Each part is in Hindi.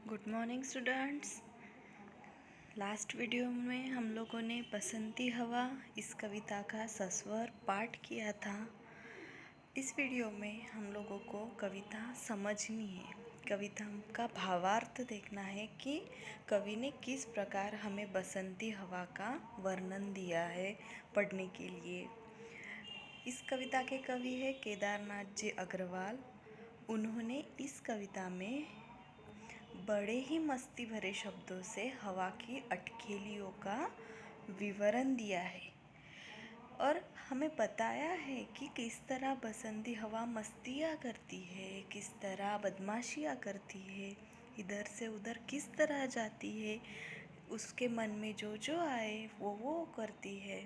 Good morning students. Last video में हम लोगों ने बसंती हवा इस कविता का सस्वर पाठ किया था। इस वीडियो में हम लोगों को कविता समझनी है, कविता का भावार्थ देखना है कि कवि ने किस प्रकार हमें बसंती हवा का वर्णन दिया है पढ़ने के लिए। इस कविता के कवि है केदारनाथ जी अग्रवाल। उन्होंने इस कविता में बड़े ही मस्ती भरे शब्दों से हवा की अटखेलियों का विवरण दिया है और हमें बताया है कि किस तरह बसंती हवा मस्तियाँ करती है, किस तरह बदमाशियाँ करती है, इधर से उधर किस तरह जाती है, उसके मन में जो जो आए वो करती है।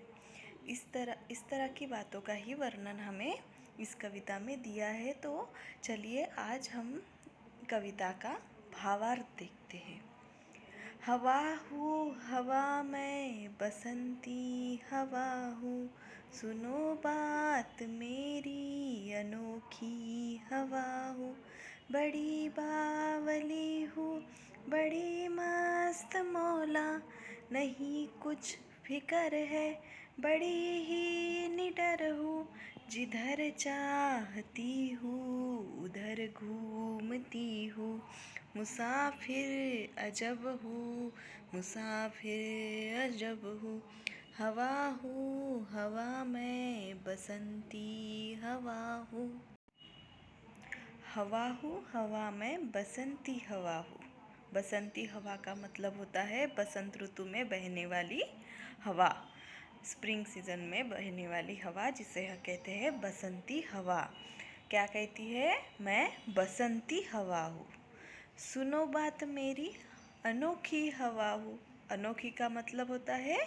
इस तरह की बातों का ही वर्णन हमें इस कविता में दिया है। तो चलिए आज हम कविता का भावार्थ देखते हैं। हवा हूँ हवा मैं बसंती हवा हूँ, सुनो बात मेरी अनोखी हवा हूँ। बड़ी बावली हूँ बड़ी मस्त मौला, नहीं कुछ फिकर है बड़ी ही निडर हूँ। जिधर चाहती हूँ उधर घूमती हूँ, मुसाफिर अजब हूँ मुसाफिर अजब हूँ। हवा हूँ हवा मैं बसंती हवा हूँ। हवा हूँ हवा मैं बसंती हवा हूँ। बसंती हवा का मतलब होता है बसंत ऋतु में बहने वाली हवा, स्प्रिंग सीजन में बहने वाली हवा, जिसे कहते हैं बसंती हवा। क्या कहती है? मैं बसंती हवा हूँ। सुनो बात मेरी अनोखी हवा हूँ। अनोखी का मतलब होता है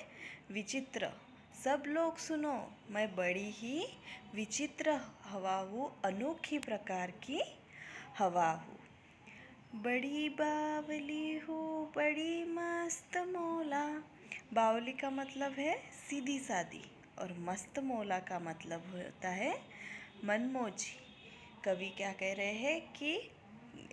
विचित्र। सब लोग सुनो, मैं बड़ी ही विचित्र हवा हूँ, अनोखी प्रकार की हवा हूँ। बड़ी बावली हूँ बड़ी मस्त मौला। बावली का मतलब है सीधी सादी और मस्त मौला का मतलब होता है मनमोजी। कवि क्या कह रहे हैं कि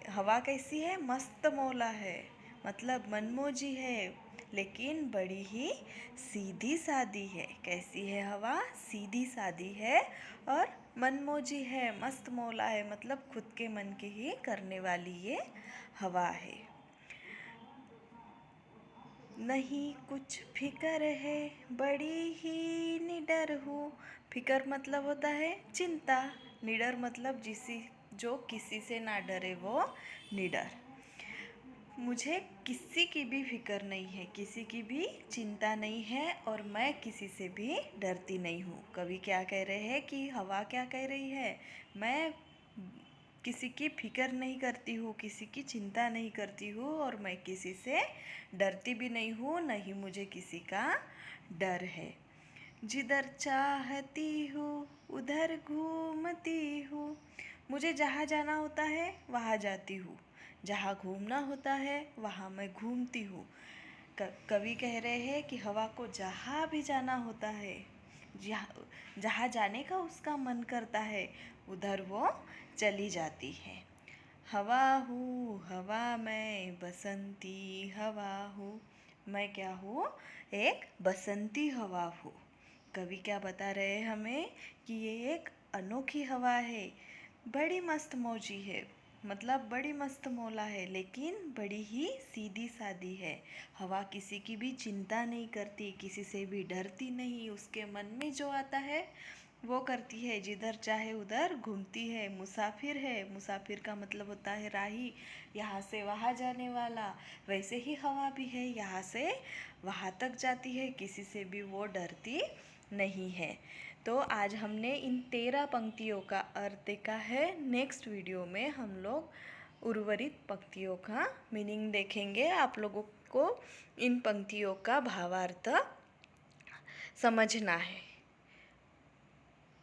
हवा कैसी है? मस्त मौला है, मतलब मनमोजी है, लेकिन बड़ी ही सीधी सादी है। कैसी है हवा? सीधी सादी है और मनमोजी है, मस्त मौला है, मतलब खुद के मन की ही करने वाली ये हवा है। नहीं कुछ फिकर है बड़ी ही निडर हूँ। फिकर मतलब होता है चिंता, निडर मतलब जो किसी से ना डरे वो निडर। मुझे किसी की भी फिक्र नहीं है, किसी की भी चिंता नहीं है और मैं किसी से भी डरती नहीं हूँ। कवि क्या कह रहे हैं कि हवा क्या कह रही है? मैं किसी की फिक्र नहीं करती हूँ, किसी की चिंता नहीं करती हूँ और मैं किसी से डरती भी नहीं हूँ, नहीं मुझे किसी का डर है। जिधर चाहती हूँ उधर घूमती हूँ। मुझे जहाँ जाना होता है वहाँ जाती हूँ, जहाँ घूमना होता है वहाँ मैं घूमती हूँ। कवि कह रहे हैं कि हवा को जहाँ भी जाना होता है, जहाँ जाने का उसका मन करता है उधर वो चली जाती है। हवा हूँ हवा मैं बसंती हवा हूँ। मैं क्या हूँ? एक बसंती हवा हूँ। कवि क्या बता रहे हैं हमें कि ये एक अनोखी हवा है, बड़ी मस्त मौजी है, मतलब बड़ी मस्त मौला है, लेकिन बड़ी ही सीधी सादी है। हवा किसी की भी चिंता नहीं करती, किसी से भी डरती नहीं, उसके मन में जो आता है वो करती है, जिधर चाहे उधर घूमती है। मुसाफिर है, मुसाफिर का मतलब होता है राही, यहाँ से वहाँ जाने वाला। वैसे ही हवा भी है, यहाँ से वहाँ तक जाती है, किसी से भी वो डरती नहीं है। तो आज हमने इन 13 पंक्तियों का अर्थ देखा है। नेक्स्ट वीडियो में हम लोग उर्वरित पंक्तियों का मीनिंग देखेंगे। आप लोगों को इन पंक्तियों का भावार्थ समझना है।